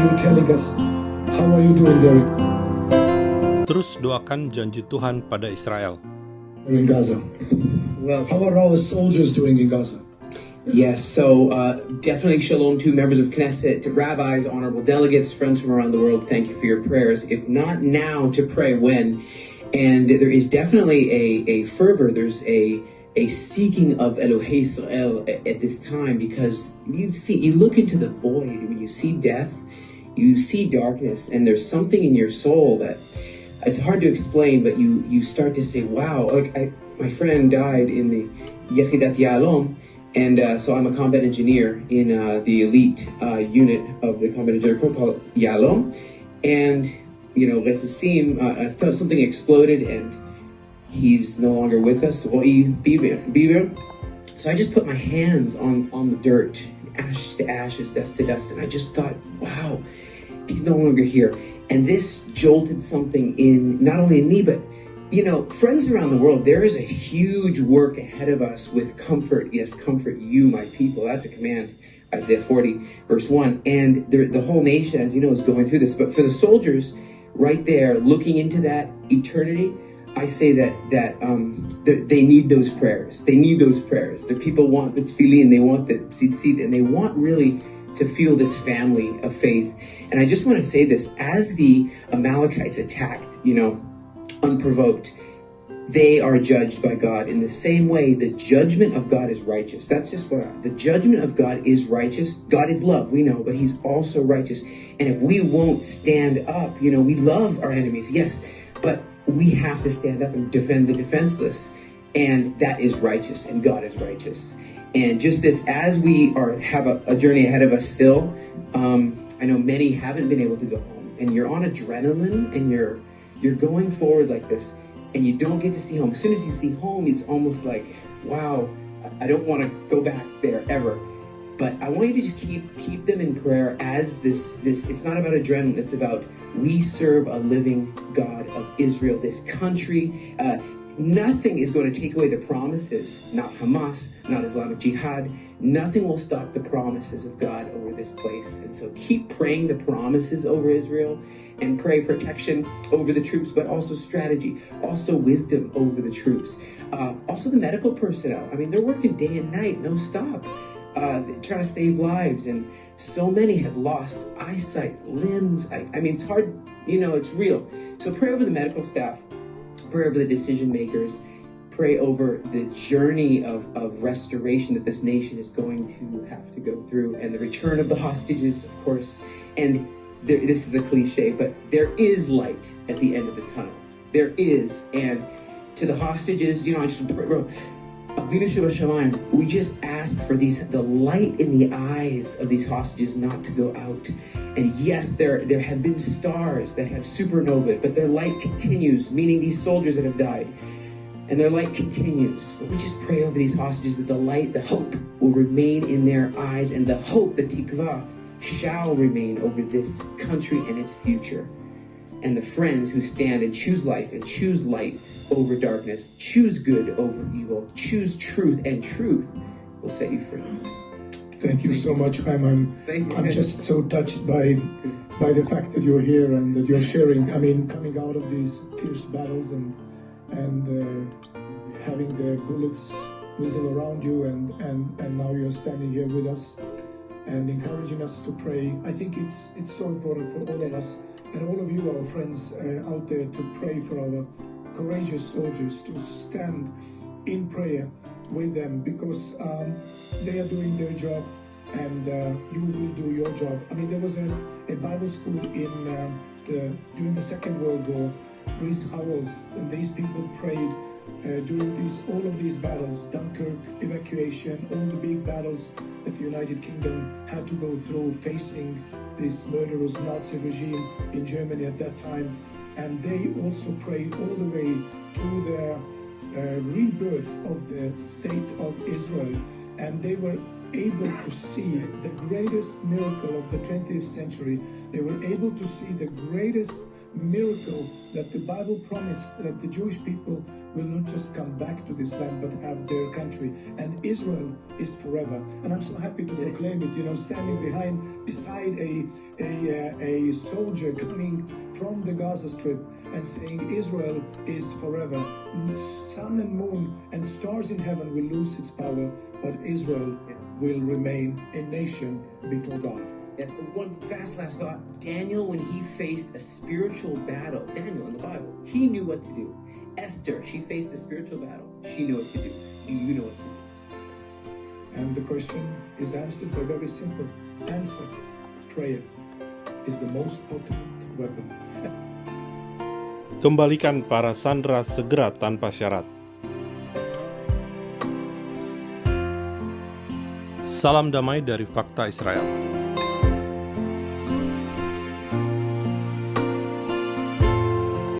you telling us how are you doing there Terus doakan janji Tuhan pada Israel. in Gaza? Well, How are our soldiers doing in Gaza? yes, so definitely shalom to members of Knesset, to rabbis, honorable delegates, friends from around the world. Thank you for your prayers. If not now, to pray when. And there is definitely a fervor. There's a seeking of Elohei Israel at this time, because you look into the void. When you see death, you see darkness, and there's something in your soul that it's hard to explain, but you start to say, wow, my friend died in the Yechidat Yalom, and so I'm a combat engineer in the elite unit of the combat engineer corps called Yalom, and let's assume something exploded and he's no longer with us. So I just put my hands on the dirt, ashes to ashes, dust to dust, and I just thought, wow, he's no longer here. And this jolted something in, not only in me, but friends around the world. There is a huge work ahead of us with comfort. Yes, comfort you, my people. That's a command, Isaiah 40, verse 1. And the whole nation, as you know, is going through this. But for the soldiers right there, looking into that eternity, I say that they need those prayers. They need those prayers. The people want the tefillin, they want the tzitzit, and they want really to feel this family of faith. And I just want to say this: as the Amalekites attacked, unprovoked, they are judged by God in the same way. The judgment of God is righteous. That's just the judgment of God is righteous. God is love, we know, but he's also righteous. And if we won't stand up, we love our enemies, yes, but we have to stand up and defend the defenseless. And that is righteous, and God is righteous. And just this, as we have a journey ahead of us still, I know many haven't been able to go home, and you're on adrenaline, and you're going forward like this, and you don't get to see home. As soon as you see home, it's almost like, wow, I don't want to go back there ever. But I want you to just keep them in prayer as this. It's not about adrenaline. It's about, we serve a living God of Israel, this country. Nothing is going to take away the promises. Not Hamas, not Islamic Jihad. Nothing will stop the promises of God over this place. And so keep praying the promises over Israel, and pray protection over the troops, but also strategy, also wisdom over the troops. Also the medical personnel. I mean, they're working day and night, no stop, trying to save lives. And so many have lost eyesight, limbs. I mean, it's hard, it's real. So pray over the medical staff, pray over the decision makers, pray over the journey of restoration that this nation is going to have to go through, and the return of the hostages, of course. And this is a cliche, but there is light at the end of the tunnel. There is. And to the hostages, I just pray, we just ask for the light in the eyes of these hostages not to go out. And yes, there have been stars that have supernovaed, but their light continues, meaning these soldiers that have died, and their light continues. But we just pray over these hostages that the light, the hope, will remain in their eyes, and the hope, the tikva, shall remain over this country and its future. And the friends who stand and choose life and choose light over darkness, choose good over evil, choose truth, and truth will set you free. Thank you so much, Chaim. I'm just so touched by the fact that you're here and that you're sharing. I mean, coming out of these fierce battles and having the bullets whistle around you, and now you're standing here with us and encouraging us to pray. I think it's so important for all of us and all of you, our friends out there, to pray for our courageous soldiers, to stand in prayer with them, because they are doing their job, and you will do your job. I mean, there was a Bible school during the Second World War, Reese Howells, and these people prayed during all of these battles, Dunkirk, evacuation, all the big battles that the United Kingdom had to go through, facing this murderous Nazi regime in Germany at that time. And they also prayed all the way to the rebirth of the state of Israel. And they were able to see the greatest miracle of the 20th century. They were able to see the greatest miracle that the Bible promised that the Jewish people will not just come back to this land but have their country, and Israel is forever. And I'm so happy to proclaim it, standing beside a soldier coming from the Gaza Strip and saying Israel is forever. Sun and moon and stars in heaven will lose its power, but Israel will remain a nation before God. Yes, one last thought. Daniel, when he faced a spiritual battle, Daniel in the Bible, he knew what to do. Esther, she faced a spiritual battle. She knew what to do. Do you know what to do? And the question is answered by a very simple answer. Prayer is the most potent weapon. Kembalikan para sandera segera tanpa syarat. Salam damai dari Fakta Israel.